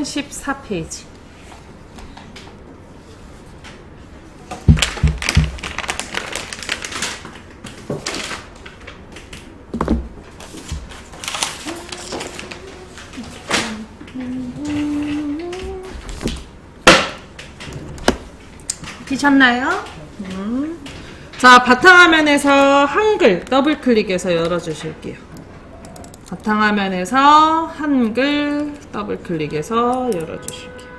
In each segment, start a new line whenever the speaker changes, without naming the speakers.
1014페이지. 피셨나요? 자, 바탕화면에서 한글 더블 클릭해서 열어주실게요. 바탕화면에서 한글 더블 클릭해서 열어주실게요.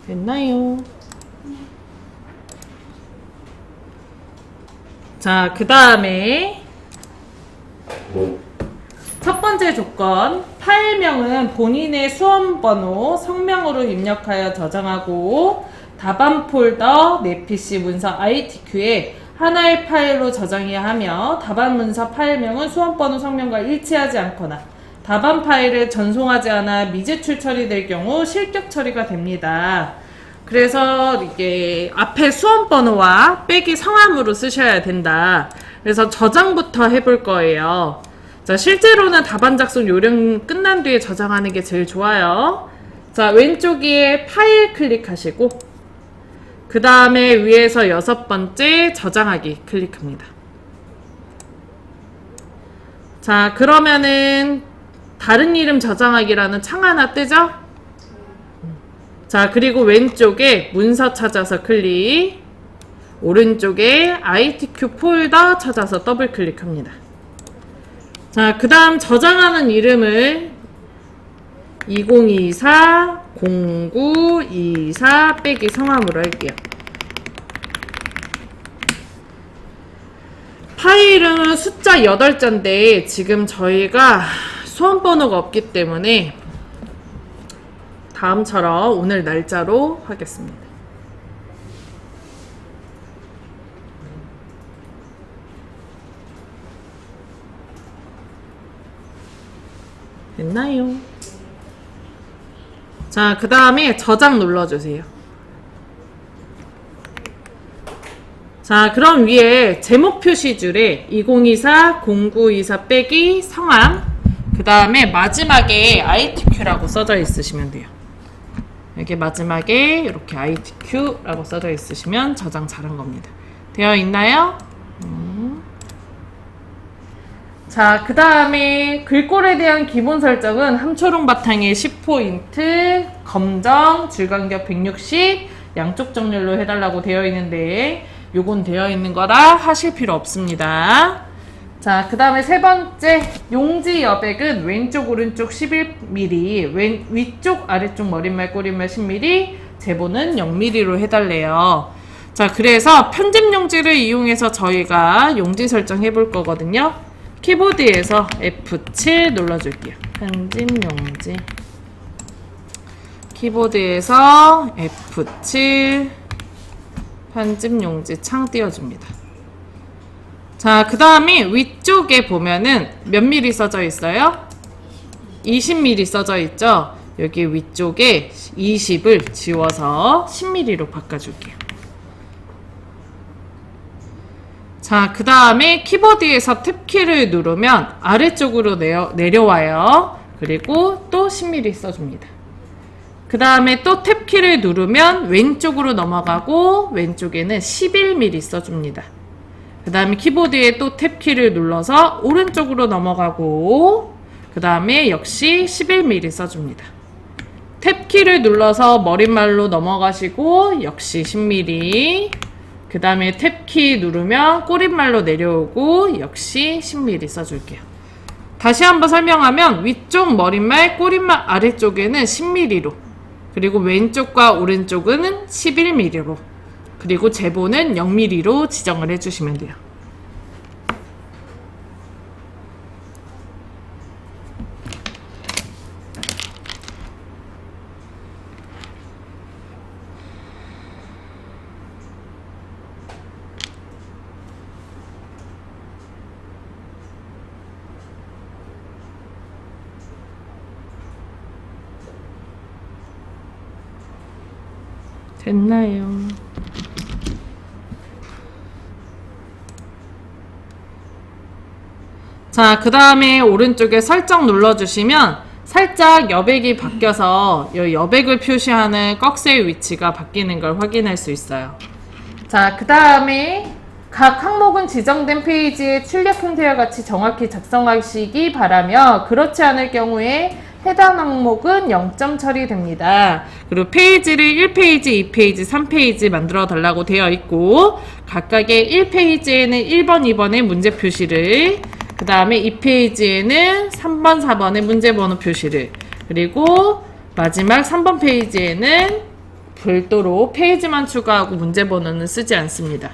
됐나요? 자, 그 다음에 첫 번째 조건, 파일명은 본인의 수험번호, 성명으로 입력하여 저장하고 답안 폴더, 내 PC 문서 ITQ에 하나의 파일로 저장해야 하며 답안 문서 파일명은 수험번호 성명과 일치하지 않거나 답안 파일을 전송하지 않아 미제출 처리될 경우 실격 처리가 됩니다. 그래서 이게 앞에 수험번호와 빼기 성함으로 쓰셔야 된다. 그래서 저장부터 해볼 거예요. 자, 실제로는 답안 작성 요령 끝난 뒤에 저장하는 게 제일 좋아요. 자, 왼쪽에 파일 클릭하시고 그 다음에 위에서 6번째 저장하기 클릭합니다. 자, 그러면은 다른 이름 저장하기라는 창 하나 뜨죠? 자, 그리고 왼쪽에 문서 찾아서 클릭, 오른쪽에 ITQ 폴더 찾아서 더블 클릭합니다. 자, 그 다음 저장하는 이름을 2024 0924 빼기 성함으로 할게요. 파일은 숫자 8자인데 지금 저희가 수험번호가 없기 때문에 다음처럼 오늘 날짜로 하겠습니다. 됐나요? 자, 그 다음에 저장 눌러주세요. 자, 그럼 위에 제목 표시줄에 2024 0924 빼기 성함, 그 다음에 마지막에 ITQ라고 써져 있으시면 돼요. 여기 마지막에 이렇게 ITQ라고 써져 있으시면 저장 잘한 겁니다. 되어 있나요? 자, 그 다음에 글꼴에 대한 기본 설정은 함초롱 바탕에 10포인트, 검정, 줄간격 160, 양쪽 정렬로 해달라고 되어 있는데 요건 되어 있는 거라 하실 필요 없습니다. 자, 그 다음에 세 번째, 용지 여백은 왼쪽 오른쪽 11mm, 위쪽 아래쪽 머릿말 꼬릿말 10mm, 제보는 0mm로 해달래요. 자, 그래서 편집 용지를 이용해서 저희가 용지 설정 해볼 거거든요. 키보드에서 F7 눌러줄게요. 편집 용지. 키보드에서 F7 편집 용지 창 띄워줍니다. 자, 그 다음에 위쪽에 보면은 몇 미리 써져 있어요? 20mm 써져 있죠? 여기 위쪽에 20을 지워서 10mm로 바꿔줄게요. 자, 그 다음에 키보드에서 탭키를 누르면 아래쪽으로 내려와요. 그리고 또 10mm 써줍니다. 그 다음에 또 탭키를 누르면 왼쪽으로 넘어가고 왼쪽에는 11mm 써줍니다. 그 다음에 키보드에 또 탭키를 눌러서 오른쪽으로 넘어가고 그 다음에 역시 11mm 써줍니다. 탭키를 눌러서 머릿말로 넘어가시고 역시 10mm, 그 다음에 탭키 누르면 꼬릿말로 내려오고 역시 10mm 써줄게요. 다시 한번 설명하면 위쪽 머릿말, 꼬릿말 아래쪽에는 10mm로, 그리고 왼쪽과 오른쪽은 11mm로, 그리고 제보는 0mm로 지정을 해주시면 돼요. 됐나요? 자, 그 다음에 오른쪽에 설정 눌러주시면 살짝 여백이 바뀌어서 이 여백을 표시하는 꺽쇠의 위치가 바뀌는 걸 확인할 수 있어요. 자, 그 다음에 각 항목은 지정된 페이지의 출력 형태와 같이 정확히 작성하시기 바라며 그렇지 않을 경우에 해당 항목은 0점 처리됩니다. 그리고 페이지를 1페이지, 2페이지, 3페이지 만들어 달라고 되어 있고 각각의 1페이지에는 1번, 2번의 문제 표시를 그 다음에 2페이지에는 3번, 4번의 문제번호 표시를 그리고 마지막 3번 페이지에는 별도로 페이지만 추가하고 문제번호는 쓰지 않습니다.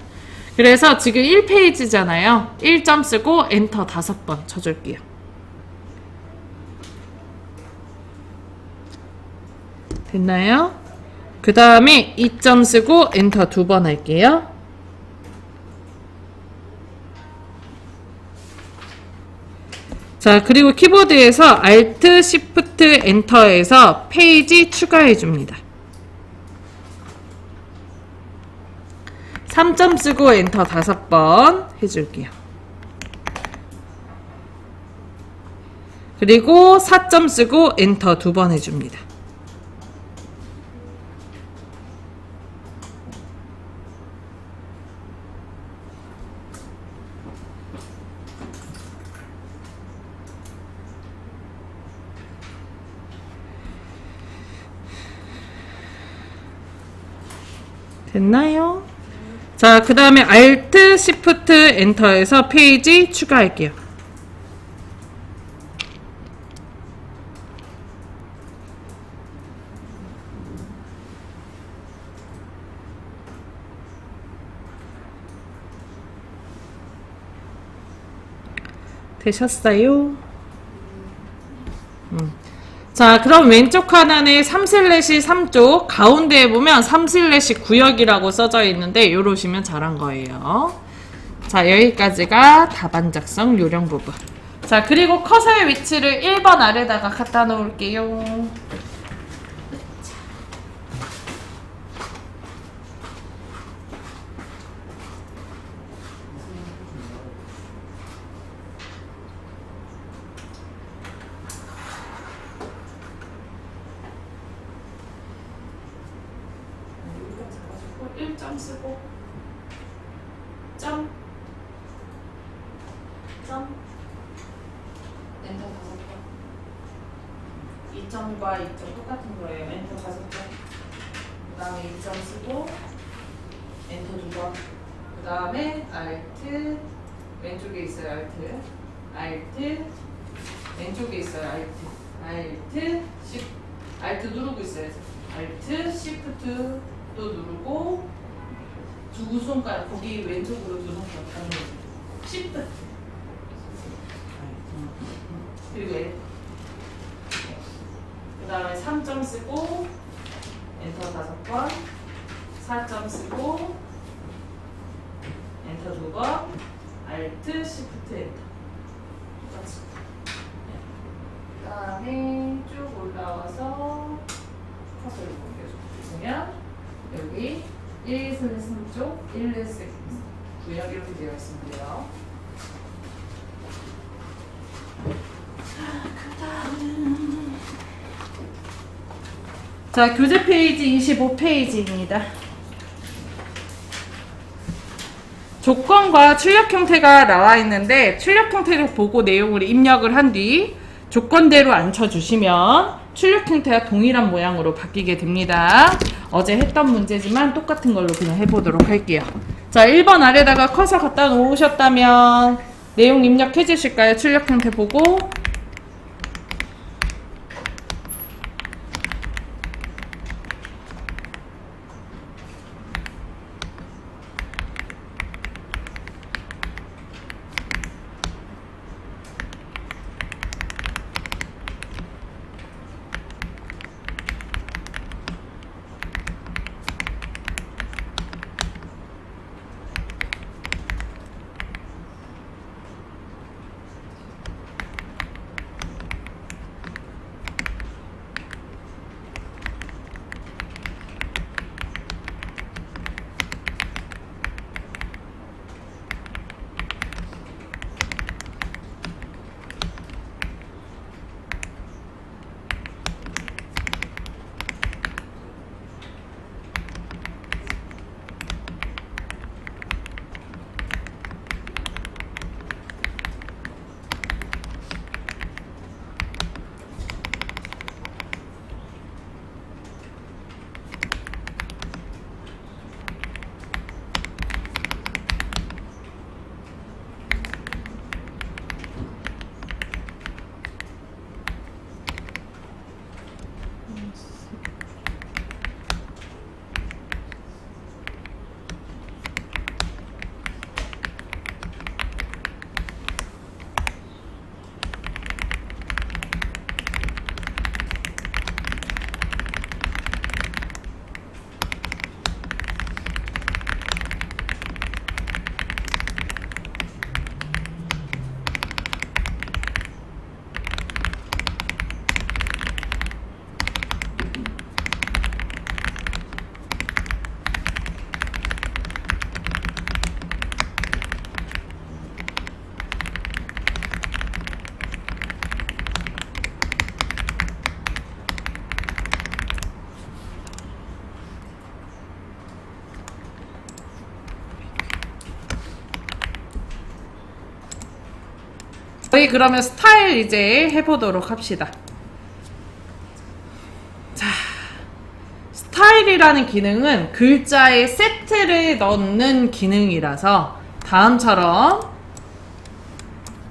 그래서 지금 1페이지잖아요. 1점 쓰고 엔터 5번 쳐줄게요. 됐나요? 그 다음에 2점 쓰고 엔터 2번 할게요. 자, 그리고 키보드에서 Alt, Shift, 엔터에서 페이지 추가해 줍니다. 3점 쓰고 엔터 5번 해줄게요. 그리고 4점 쓰고 엔터 2번 해줍니다. 됐나요? 자, 그 다음에 Alt, Shift, 엔터에서 페이지 추가할게요. 되셨어요? 자, 그럼 왼쪽 하단에 3/3쪽 가운데에 보면 3/9역이라고 써져 있는데 요러시면 잘한 거예요. 자, 여기까지가 답안 작성 요령 부분. 자, 그리고 커서의 위치를 1번 아래다가 갖다 놓을게요. 쓰고 점 엔터 5번 2점과 2점 똑같은 거예요. 엔터 5번 그 다음에 2점 쓰고 엔터 2번 그 다음에 Alt 왼쪽에 있어요. Alt 왼쪽에 있어요. Alt Alt 누르고 있어요. Alt Shift 또 누르고 두 손가락 거기 왼쪽으로 두 손가락 가는 거죠. Shift 그리고 그 다음에 3점 쓰고 엔터 5번 4점 쓰고 엔터 2번 Alt Shift 엔터 똑같이 그 다음에 쭉 올라와서 커서를 보면 여기 1/3쪽 1/9역 이렇게 되어 있습니다. 자, 교재 페이지 25페이지입니다. 조건과 출력 형태가 나와 있는데 출력 형태를 보고 내용을 입력을 한 뒤 조건대로 앉혀주시면 출력 형태가 동일한 모양으로 바뀌게 됩니다. 어제 했던 문제지만 똑같은 걸로 그냥 해보도록 할게요. 자, 1번 아래다가 커서 갖다 놓으셨다면 내용 입력해 주실까요? 출력 형태 보고. 저희 그러면 스타일 이제 해보도록 합시다. 자, 스타일이라는 기능은 글자에 세트를 넣는 기능이라서 다음처럼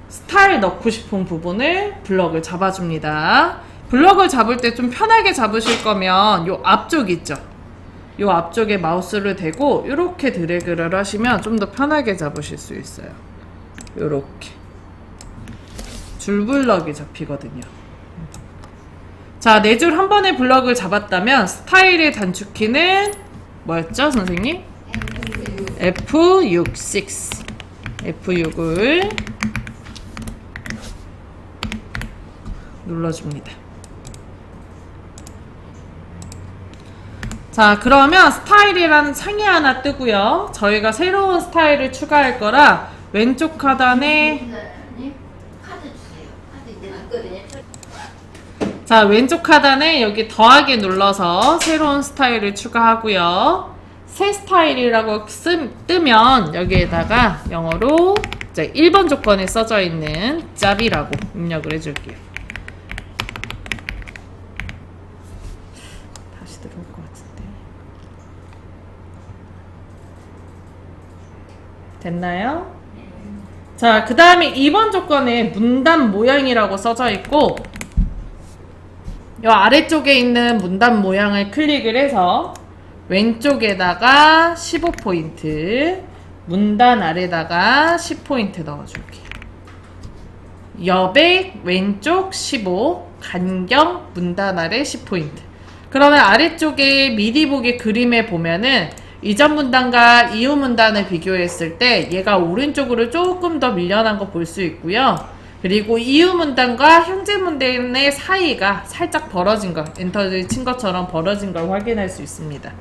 스타일 넣고 싶은 부분을 블럭을 잡아줍니다. 블럭을 잡을 때 좀 편하게 잡으실 거면 요 앞쪽 있죠? 요 앞쪽에 마우스를 대고 이렇게 드래그를 하시면 좀 더 편하게 잡으실 수 있어요. 요렇게 줄블럭이 잡히거든요. 자, 4줄 한 번에 블럭을 잡았다면 스타일의 단축키는 뭐였죠, 선생님? F6. F6을 눌러줍니다. 자, 그러면 스타일이라는 창이 하나 뜨고요. 저희가 새로운 스타일을 추가할 거라 왼쪽 하단에 자, 왼쪽 하단에 여기 더하기 눌러서 새로운 스타일을 추가하고요. 새 스타일이라고 뜨면 여기에다가 영어로 이제 1번 조건에 써져 있는 짭이라고 입력을 해줄게요. 다시 들어올 것 같은데. 됐나요? 자, 그 다음에 2번 조건에 문단 모양이라고 써져 있고 이 아래쪽에 있는 문단 모양을 클릭을 해서 왼쪽에다가 15포인트, 문단 아래다가 10포인트 넣어줄게요. 여백 왼쪽 15, 간경 문단 아래 10포인트. 그러면 아래쪽에 미리 보기 그림에 보면은 이전 문단과 이후 문단을 비교했을 때 얘가 오른쪽으로 조금 더 밀려난 거 볼 수 있고요. 그리고 이후 문단과 현재 문단의 사이가 살짝 벌어진 거, 엔터를 친 것처럼 벌어진 걸 확인할 수 있습니다.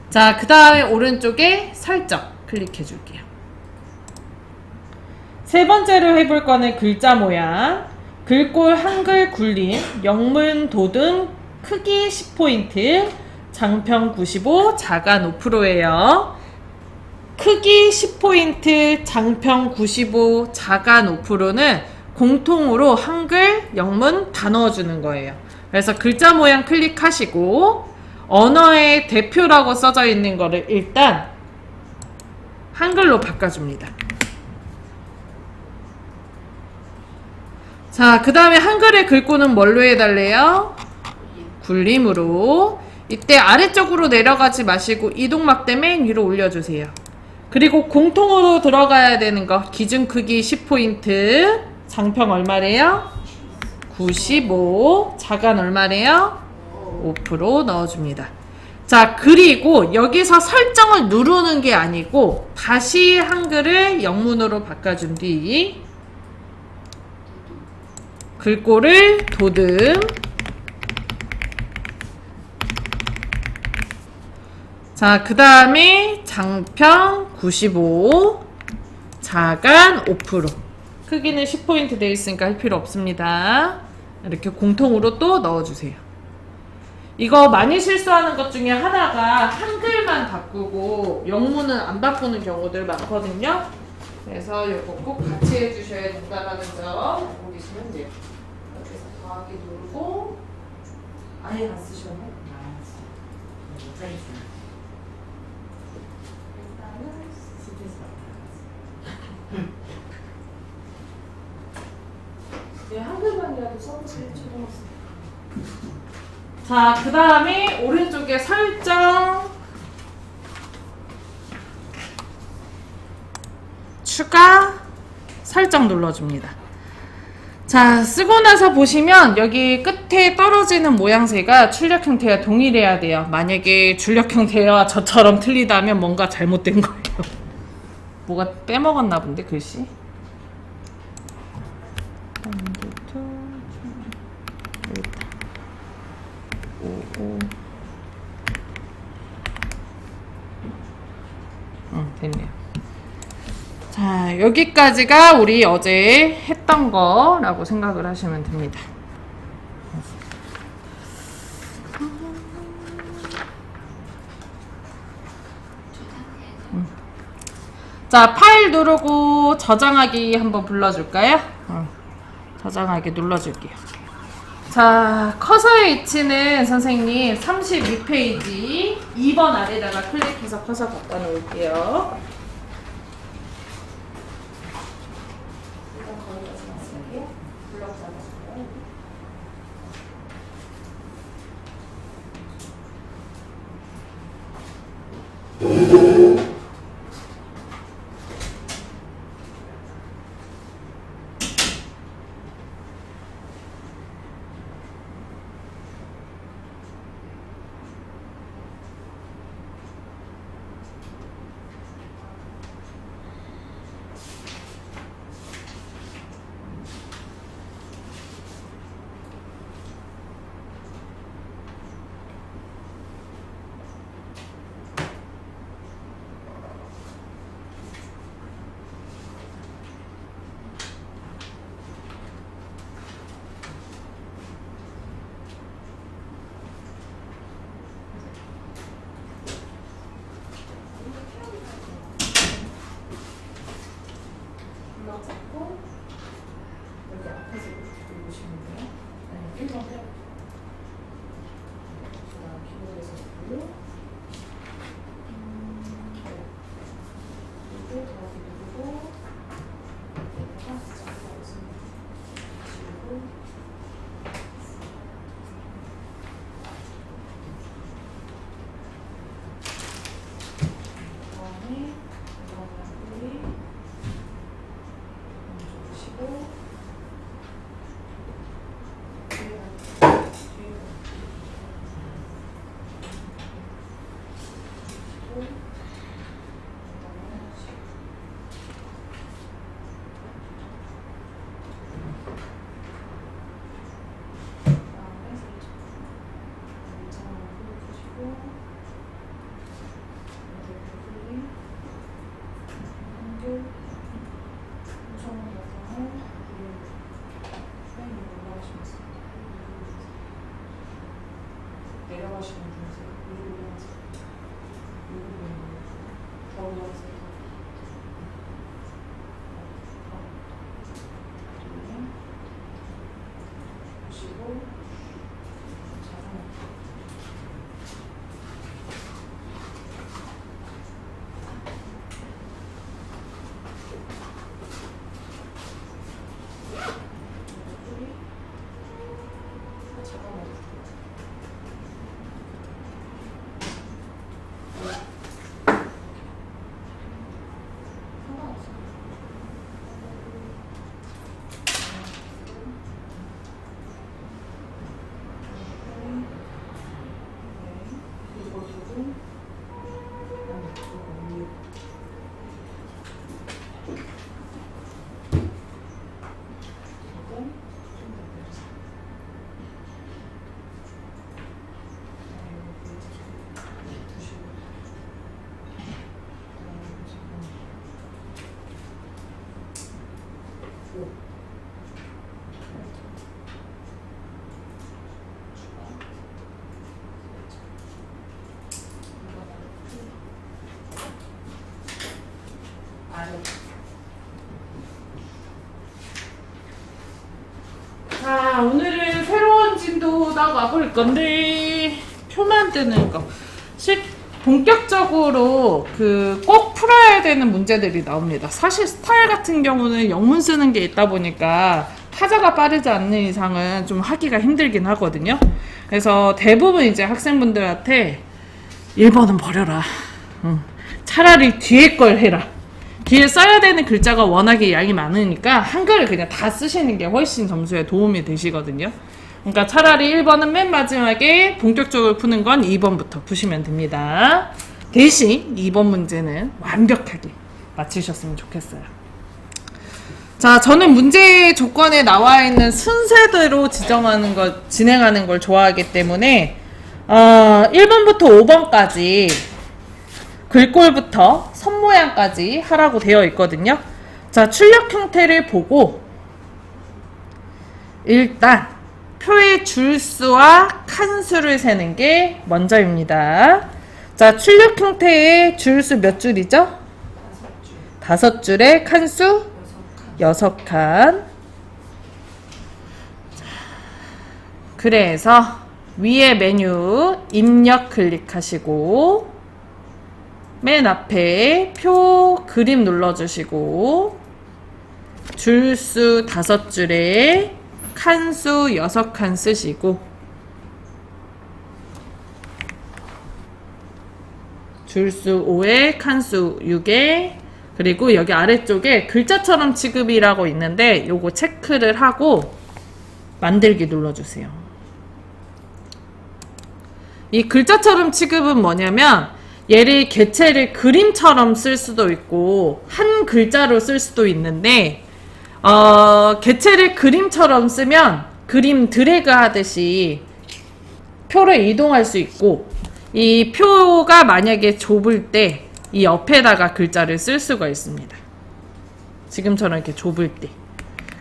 자, 그 다음에 오른쪽에 설정 클릭해 줄게요. 세 번째로 해볼 거는 글자 모양. 글꼴 한글 굴림, 영문 도등 크기 10포인트, 장평 95, 자간 5%예요. 크기 10포인트, 장평 95, 자간 5%는 공통으로 한글, 영문 다 넣어주는 거예요. 그래서 글자 모양 클릭하시고 언어의 대표라고 써져 있는 거를 일단 한글로 바꿔줍니다. 자, 그 다음에 한글의 글꼴은 뭘로 해달래요? 굴림으로. 이때 아래쪽으로 내려가지 마시고 이동막대 맨 위로 올려주세요. 그리고 공통으로 들어가야 되는 거 기준 크기 10포인트, 장평 얼마래요? 95, 자간 얼마래요? 5% 넣어줍니다. 자, 그리고 여기서 설정을 누르는 게 아니고 다시 한글을 영문으로 바꿔준 뒤 글꼴을 도듬, 자, 그 다음에 장평 95, 자간 5%. 크기는 10포인트 되어 있으니까 할 필요 없습니다. 이렇게 공통으로 또 넣어주세요. 이거 많이 실수하는 것 중에 하나가 한글만 바꾸고 영문은 안 바꾸는 경우들 많거든요. 그래서 이거 꼭 같이 해주셔야 된다는 점 알고 계시면 돼요. 여기서 더하기 누르고 아예 안 쓰셨네? 일단은 네, 한글만이라도 써보세요. 초등학생. 자, 그 다음에 오른쪽에 설정 추가 설정 눌러줍니다. 자, 쓰고 나서 보시면 여기 끝에 떨어지는 모양새가 출력 형태와 동일해야 돼요. 만약에 출력 형태와 저처럼 틀리다면 뭔가 잘못된 거예요. 뭐가 빼먹었나 본데, 글씨? 됐네요. 자, 여기까지가 우리 어제 했던 거라고 생각을 하시면 됩니다. 자, 파일 누르고 저장하기 한번 불러줄까요? 다정하게 눌러줄게요. 자, 커서의 위치는 선생님 32페이지 2번 아래다가 클릭해서 커서 갖다 놓을게요. 잡고 여기 앞에서 이렇게 보시면 돼요. 네, 1번 해요. 그다음 기본에서 누르고 그리고 더하기 누르고 여기다가 잡아보겠습니다. 그리고 그다음에 이거는 내려가시면 되세요. 더 올라가세요. 보시고 자, 오늘은 새로운 진도 나가볼 건데 표만 뜨는 거 본격적으로 꼭 풀어야 되는 문제들이 나옵니다. 사실 스타일 같은 경우는 영문 쓰는 게 있다 보니까 타자가 빠르지 않는 이상은 좀 하기가 힘들긴 하거든요. 그래서 대부분 이제 학생분들한테 1번은 버려라. 차라리 뒤에 걸 해라. 뒤에 써야 되는 글자가 워낙에 양이 많으니까 한글을 그냥 다 쓰시는 게 훨씬 점수에 도움이 되시거든요. 그러니까 차라리 1번은 맨 마지막에 본격적으로 푸는 건 2번부터 푸시면 됩니다. 대신 2번 문제는 완벽하게 맞추셨으면 좋겠어요. 자, 저는 문제 조건에 나와 있는 순서대로 진행하는 걸 좋아하기 때문에 1번부터 5번까지 글꼴부터 선 모양까지 하라고 되어 있거든요. 자, 출력 형태를 보고 일단 표의 줄수와 칸수를 세는 게 먼저입니다. 자, 출력 형태의 줄수 몇 줄이죠? 5줄에 칸수 6칸. 그래서 위에 메뉴 입력 클릭하시고 맨 앞에 표 그림 눌러주시고 줄수 5줄에 칸수 6칸 쓰시고 줄수 5에 칸수 6에 그리고 여기 아래쪽에 글자처럼 취급이라고 있는데 요거 체크를 하고 만들기 눌러주세요. 이 글자처럼 취급은 뭐냐면 얘를 개체를 그림처럼 쓸 수도 있고 한 글자로 쓸 수도 있는데 개체를 그림처럼 쓰면 그림 드래그 하듯이 표를 이동할 수 있고 이 표가 만약에 좁을 때 이 옆에다가 글자를 쓸 수가 있습니다. 지금처럼 이렇게 좁을 때.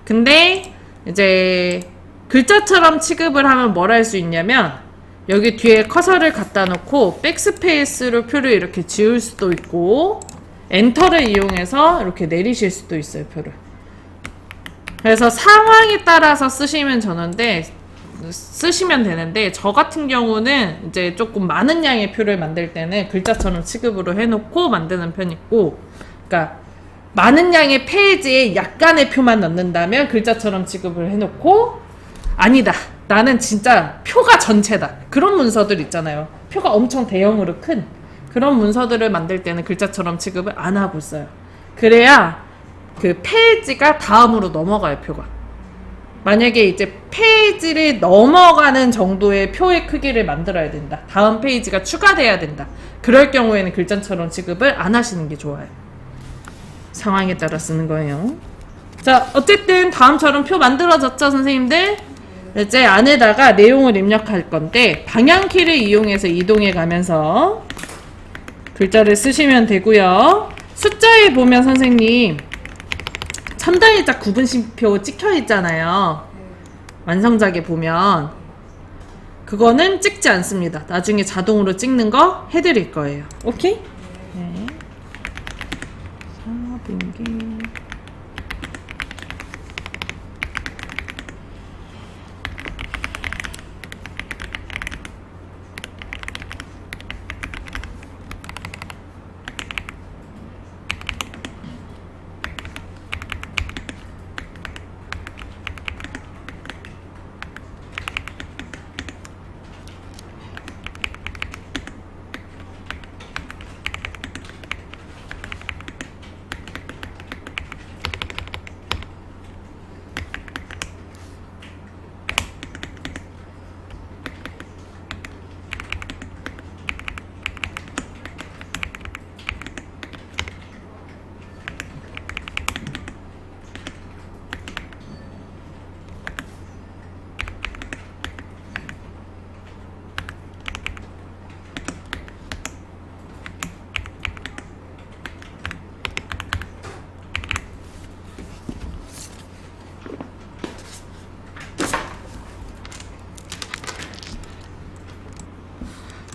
근데 이제 글자처럼 취급을 하면 뭘 할 수 있냐면 여기 뒤에 커서를 갖다 놓고 백스페이스로 표를 이렇게 지울 수도 있고 엔터를 이용해서 이렇게 내리실 수도 있어요, 표를. 그래서 상황에 따라서 쓰시면 되는데 저 같은 경우는 이제 조금 많은 양의 표를 만들 때는 글자처럼 취급으로 해놓고 만드는 편이고, 그러니까 많은 양의 페이지에 약간의 표만 넣는다면 글자처럼 취급을 해놓고, 아니다, 나는 진짜 표가 전체다, 그런 문서들 있잖아요. 표가 엄청 대형으로 큰 그런 문서들을 만들 때는 글자처럼 취급을 안 하고 써요. 그래야 그 페이지가 다음으로 넘어가요, 표가. 만약에 이제 페이지를 넘어가는 정도의 표의 크기를 만들어야 된다, 다음 페이지가 추가돼야 된다, 그럴 경우에는 글자처럼 취급을 안 하시는 게 좋아요. 상황에 따라 쓰는 거예요. 자, 어쨌든 다음처럼 표 만들어졌죠, 선생님들? 이제 안에다가 내용을 입력할 건데 방향키를 이용해서 이동해 가면서 글자를 쓰시면 되고요. 숫자에 보면 선생님 첨단일자 구분심표 찍혀 있잖아요. 완성작에 보면 그거는 찍지 않습니다. 나중에 자동으로 찍는 거 해드릴 거예요. 오케이? 네. 분기.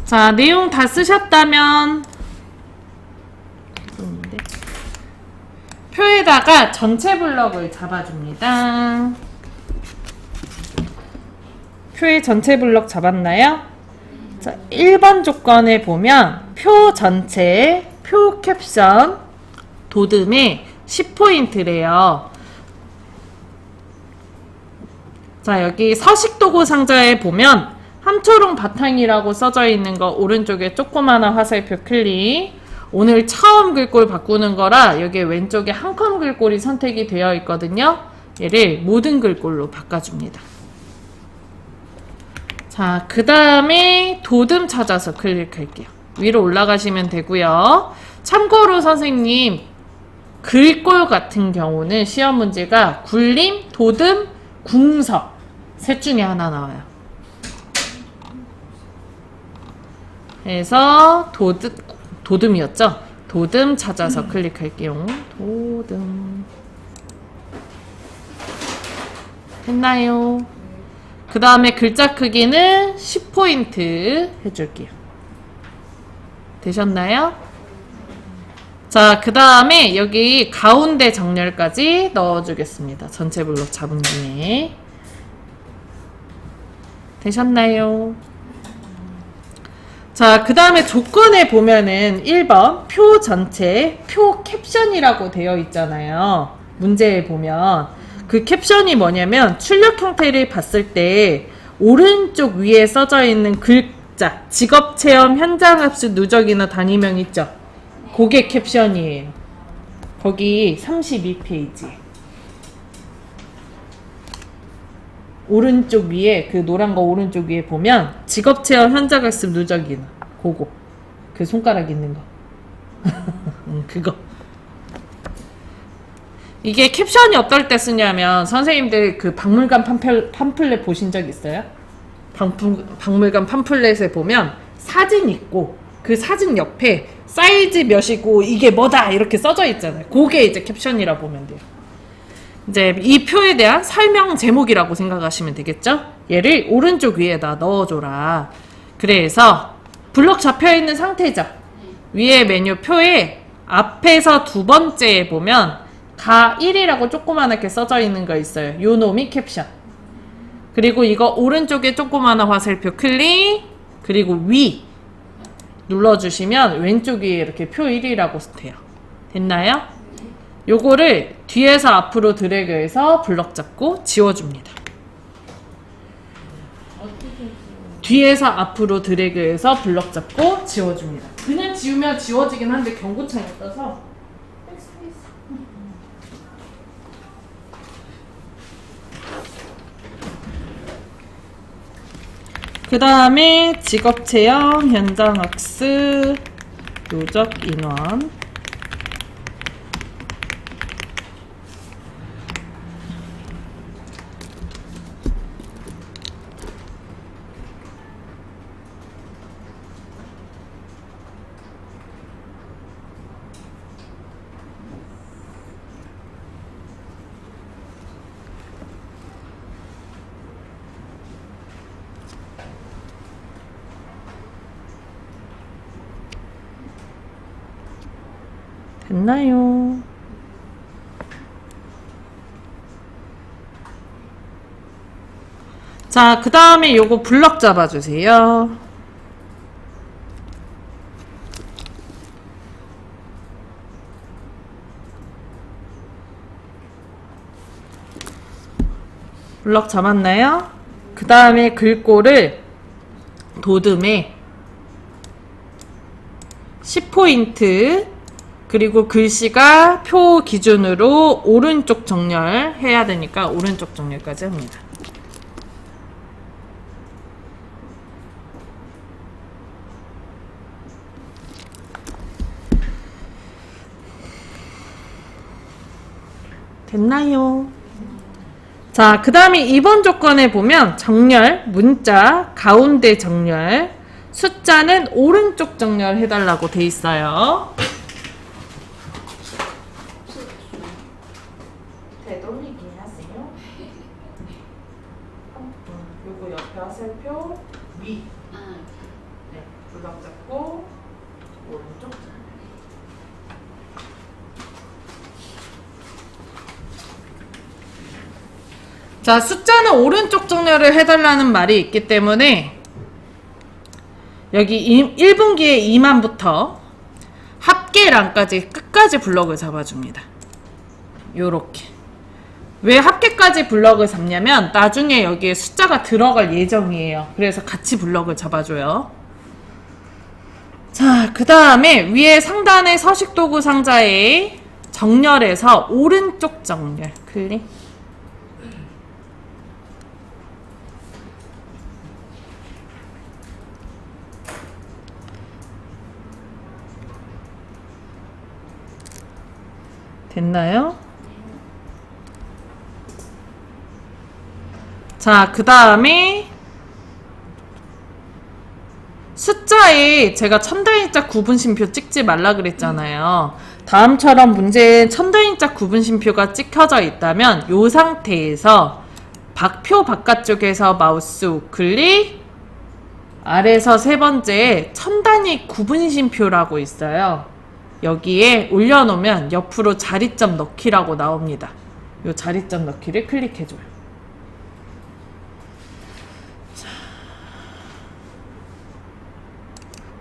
자, 내용 다 쓰셨다면 표에다가 전체 블럭을 잡아줍니다. 표의 전체 블럭 잡았나요? 자, 1번 조건에 보면 표 전체, 표 캡션, 도듬에 10포인트래요. 자, 여기 서식도구 상자에 보면 함초롱 바탕이라고 써져 있는 거 오른쪽에 조그마한 화살표 클릭. 오늘 처음 글꼴 바꾸는 거라 여기 왼쪽에 한 컴 글꼴이 선택이 되어 있거든요. 얘를 모든 글꼴로 바꿔줍니다. 자, 그 다음에 도듬 찾아서 클릭할게요. 위로 올라가시면 되고요. 참고로 선생님 글꼴 같은 경우는 시험 문제가 굴림, 도듬, 궁서 셋 중에 하나 나와요. 그래서 도듬이었죠? 도듬 찾아서 클릭할게요. 도듬 했나요? 그 다음에 글자 크기는 10포인트 해줄게요. 되셨나요? 자, 그 다음에 여기 가운데 정렬까지 넣어주겠습니다. 전체 블록 잡은 김에. 되셨나요? 자, 그 다음에 조건에 보면은 1번 표 전체 표 캡션이라고 되어 있잖아요. 문제에 보면 그 캡션이 뭐냐면 출력 형태를 봤을 때 오른쪽 위에 써져 있는 글자 직업체험 현장 합숙 누적인원 단위명 있죠? 그게 캡션이에요. 거기 32페이지 오른쪽 위에 그 노란 거 오른쪽 위에 보면 직업체험 현장학습 누적인원 그거 그 손가락 있는 거 그거 이게 캡션이 어떨 때 쓰냐면 선생님들 그 박물관 팜플렛 보신 적 있어요? 박물관 팜플렛에 보면 사진 있고 그 사진 옆에 사이즈 몇이고 이게 뭐다 이렇게 써져 있잖아요. 그게 이제 캡션이라 보면 돼요. 이제 이 표에 대한 설명 제목이라고 생각하시면 되겠죠? 얘를 오른쪽 위에다 넣어줘라. 그래서 블럭 잡혀있는 상태죠? 위에 메뉴 표에 앞에서 두 번째에 보면 가 1이라고 조그맣게 써져 있는 거 있어요. 요 놈이 캡션. 그리고 이거 오른쪽에 조그마한 화살표 클릭 그리고 위 눌러주시면 왼쪽 위에 이렇게 표 1이라고 돼요. 됐나요? 요거를 뒤에서 앞으로 드래그해서 블럭 잡고 지워줍니다. 뒤에서 앞으로 드래그해서 블럭 잡고 지워줍니다. 그냥 지우면 지워지긴 한데 경고창이 떠서 그 다음에 직업체험 현장학습 누적인원 됐나요? 자, 그 다음에 요거 블럭 잡아주세요. 블럭 잡았나요? 그 다음에 글꼴을 도듬에 10포인트 그리고 글씨가 표 기준으로 오른쪽 정렬 해야 되니까 오른쪽 정렬까지 합니다. 됐나요? 자, 그 다음에 2번 조건에 보면 정렬, 문자, 가운데 정렬, 숫자는 오른쪽 정렬 해달라고 돼 있어요. 되돌리기 하세요. 요거 옆에 화살표 위. 네, 블럭 잡고 오른쪽 정렬. 자, 숫자는 오른쪽 정렬을 해달라는 말이 있기 때문에 여기 1분기의 2만부터 합계란까지 끝까지 블럭을 잡아줍니다. 요렇게. 왜 합계까지 블럭을 잡냐면 나중에 여기에 숫자가 들어갈 예정이에요. 그래서 같이 블럭을 잡아줘요. 자, 그 다음에 위에 상단의 서식도구 상자에 정렬해서 오른쪽 정렬 클릭. 됐나요? 자, 그 다음에 숫자에 제가 천단위자 구분심표 찍지 말라 그랬잖아요. 다음처럼 문제에 천단위자 구분심표가 찍혀져 있다면 이 상태에서 표 바깥쪽에서 마우스 우클릭 아래에서 세 번째에 천단위 구분심표라고 있어요. 여기에 올려놓으면 옆으로 자리점 넣기라고 나옵니다. 이 자리점 넣기를 클릭해줘요. 자,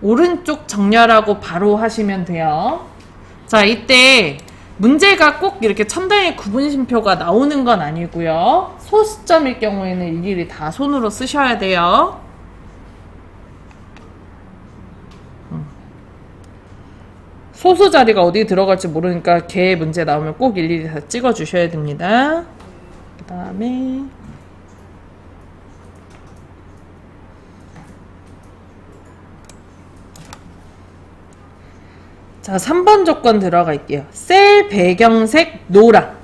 오른쪽 정렬하고 바로 하시면 돼요. 자, 이때 문제가 꼭 이렇게 첨단의 구분심표가 나오는 건 아니고요. 소수점일 경우에는 일일이 다 손으로 쓰셔야 돼요. 소수 자리가 어디 들어갈지 모르니까 걔 문제 나오면 꼭 일일이 다 찍어 주셔야 됩니다. 그 다음에 자, 3번 조건 들어갈게요. 셀 배경색 노랑.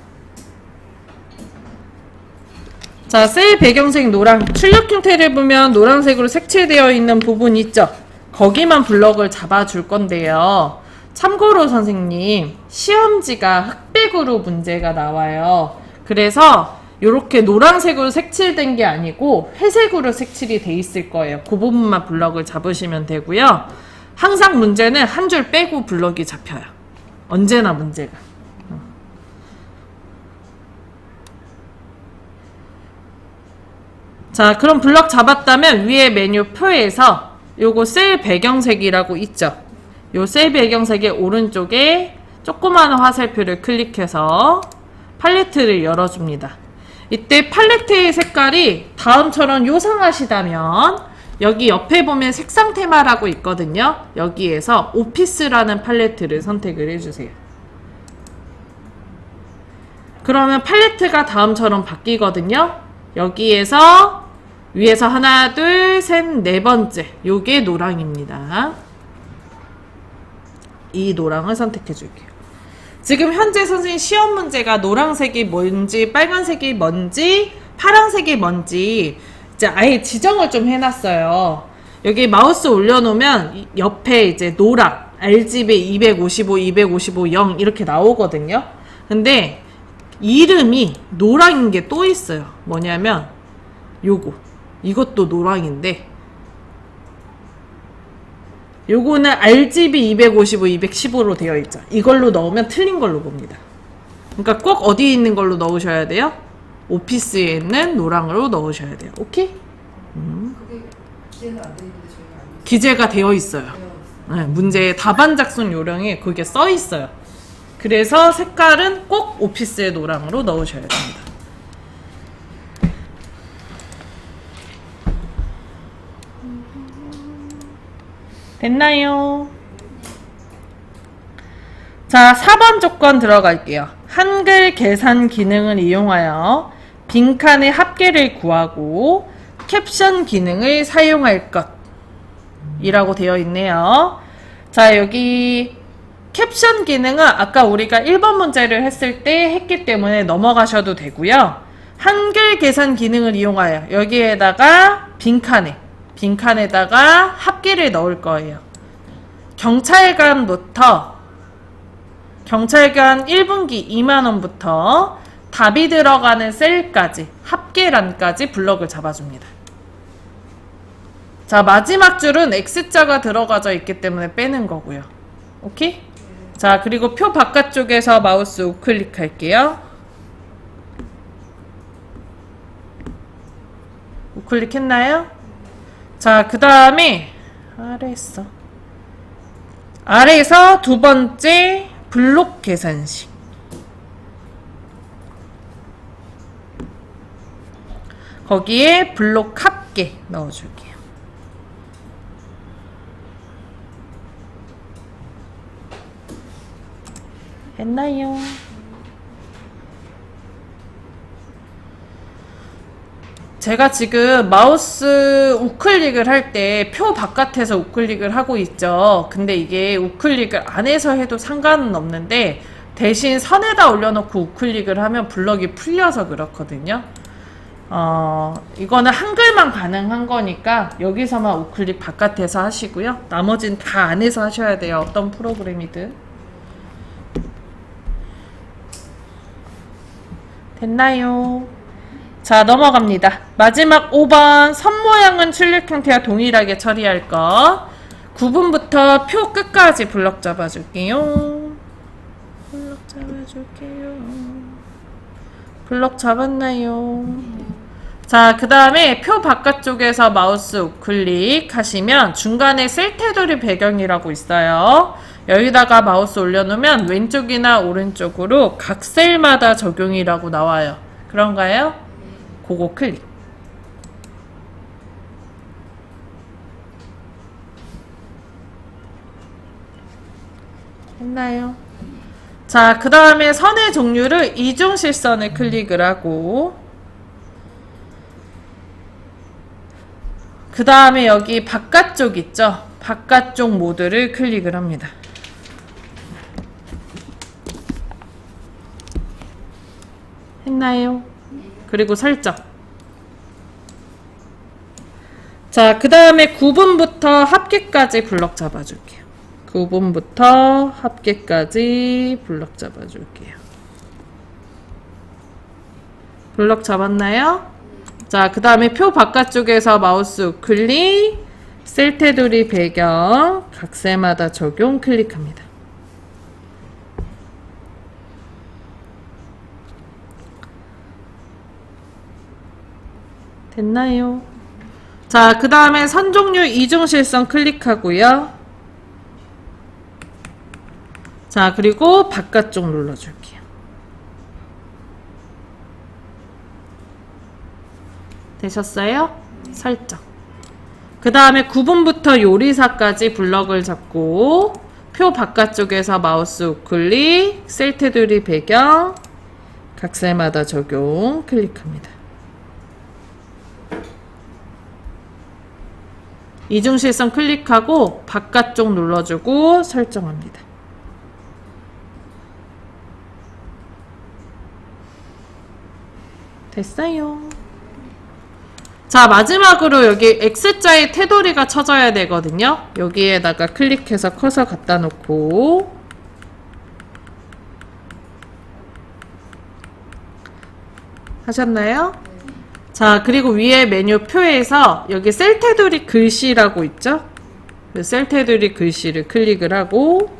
자, 셀 배경색 노랑. 출력 형태를 보면 노란색으로 색칠되어 있는 부분 있죠? 거기만 블럭을 잡아줄 건데요. 참고로 선생님, 시험지가 흑백으로 문제가 나와요. 그래서 이렇게 노란색으로 색칠된 게 아니고 회색으로 색칠이 돼 있을 거예요. 그 부분만 블럭을 잡으시면 되고요. 항상 문제는 한 줄 빼고 블럭이 잡혀요. 언제나 문제가. 자, 그럼 블럭 잡았다면 위에 메뉴표에서 요거 셀 배경색이라고 있죠. 요 셀 배경색의 오른쪽에 조그마한 화살표를 클릭해서 팔레트를 열어줍니다. 이때 팔레트의 색깔이 다음처럼 요상하시다면 여기 옆에 보면 색상 테마라고 있거든요. 여기에서 오피스라는 팔레트를 선택을 해주세요. 그러면 팔레트가 다음처럼 바뀌거든요. 여기에서 위에서 하나, 둘, 셋, 네 번째 요게 노랑입니다. 이 노랑을 선택해 줄게요. 지금 현재 선생님 시험 문제가 노란색이 뭔지, 빨간색이 뭔지, 파란색이 뭔지 이제 아예 지정을 좀 해놨어요. 여기 마우스 올려놓으면 옆에 이제 노랑, RGB 255, 255, 0 이렇게 나오거든요. 근데 이름이 노랑인 게 또 있어요. 뭐냐면 이것도 노랑인데 요거는 RGB 255, 215로 되어 있죠. 이걸로 넣으면 틀린 걸로 봅니다. 그러니까 꼭 어디 있는 걸로 넣으셔야 돼요? 오피스에 있는 노랑으로 넣으셔야 돼요. 오케이?
그게 기재는 안 돼 있는데 저희가 알고 있어요.
기재가 되어 있어요. 네, 문제의 답안 작성 요령에 그게 써 있어요. 그래서 색깔은 꼭 오피스의 노랑으로 넣으셔야 됩니다. 됐나요? 자, 4번 조건 들어갈게요. 한글 계산 기능을 이용하여 빈칸의 합계를 구하고 캡션 기능을 사용할 것 이라고 되어 있네요. 자, 여기 캡션 기능은 아까 우리가 1번 문제를 했을 때 했기 때문에 넘어가셔도 되고요. 한글 계산 기능을 이용하여 여기에다가 빈칸에다가 합계를 넣을 거예요. 경찰관부터 경찰관 1분기 2만원부터 답이 들어가는 셀까지 합계란까지 블럭을 잡아줍니다. 자, 마지막 줄은 X자가 들어가져 있기 때문에 빼는 거고요. 오케이? 자, 그리고 표 바깥쪽에서 마우스 우클릭 할게요. 우클릭 했나요? 자, 그 다음에 아래에서 두 번째 블록 계산식. 거기에 블록 합계 넣어줄게요. 했나요? 제가 지금 마우스 우클릭을 할 때 표 바깥에서 우클릭을 하고 있죠. 근데 이게 우클릭을 안에서 해도 상관은 없는데 대신 선에다 올려놓고 우클릭을 하면 블럭이 풀려서 그렇거든요. 이거는 한글만 가능한 거니까 여기서만 우클릭 바깥에서 하시고요. 나머지는 다 안에서 하셔야 돼요. 어떤 프로그램이든. 됐나요? 자, 넘어갑니다. 마지막 5번 선 모양은 출력 형태와 동일하게 처리할 것. 9분부터 표 끝까지 블럭 잡아줄게요. 블럭 잡아줄게요. 블럭 잡았나요? 자, 그 다음에 표 바깥쪽에서 마우스 우클릭 하시면 중간에 셀 테두리 배경이라고 있어요. 여기다가 마우스 올려놓으면 왼쪽이나 오른쪽으로 각 셀마다 적용이라고 나와요. 그런가요? 그거 클릭. 했나요? 자, 그 다음에 선의 종류를 이중실선을 클릭을 하고 그 다음에 여기 바깥쪽 있죠? 바깥쪽 모드를 클릭을 합니다. 했나요? 그리고 설정. 자, 그 다음에 9분부터 합계까지 블럭 잡아줄게요. 9분부터 합계까지 블럭 잡아줄게요. 블럭 잡았나요? 자, 그 다음에 표 바깥쪽에서 마우스 우클릭, 셀 테두리 배경, 각셀마다 적용 클릭합니다. 됐나요? 자, 그 다음에 선 종류 이중실선 클릭하고요. 자, 그리고 바깥쪽 눌러줄게요. 되셨어요? 설정. 그 다음에 9분부터 요리사까지 블럭을 잡고 표 바깥쪽에서 마우스 우클릭, 셀 테두리 배경, 각셀마다 적용 클릭합니다. 이중실선 클릭하고 바깥쪽 눌러주고 설정합니다. 됐어요. 자, 마지막으로 여기 X자의 테두리가 쳐져야 되거든요. 여기에다가 클릭해서 커서 갖다 놓고 하셨나요? 자, 그리고 위에 메뉴 표에서 여기 셀 테두리 글씨라고 있죠? 셀 테두리 글씨를 클릭을 하고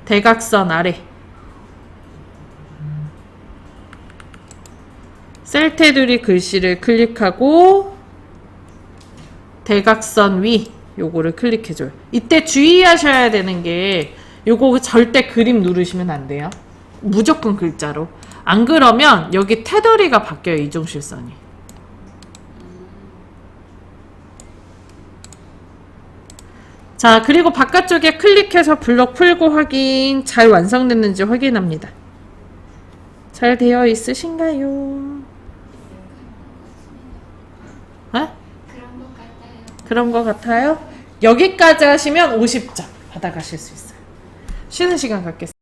대각선 아래 셀 테두리 글씨를 클릭하고 대각선 위 요거를 클릭해줘요. 이때 주의하셔야 되는 게 요거 절대 그림 누르시면 안 돼요. 무조건 글자로. 안 그러면 여기 테두리가 바뀌어요. 이중실선이. 자, 그리고 바깥쪽에 클릭해서 블럭 풀고 확인. 잘 완성됐는지 확인합니다. 잘 되어 있으신가요? 그런 것 같아요? 여기까지 하시면 50점 받아가실 수 있어요. 쉬는 시간 갖겠습니다.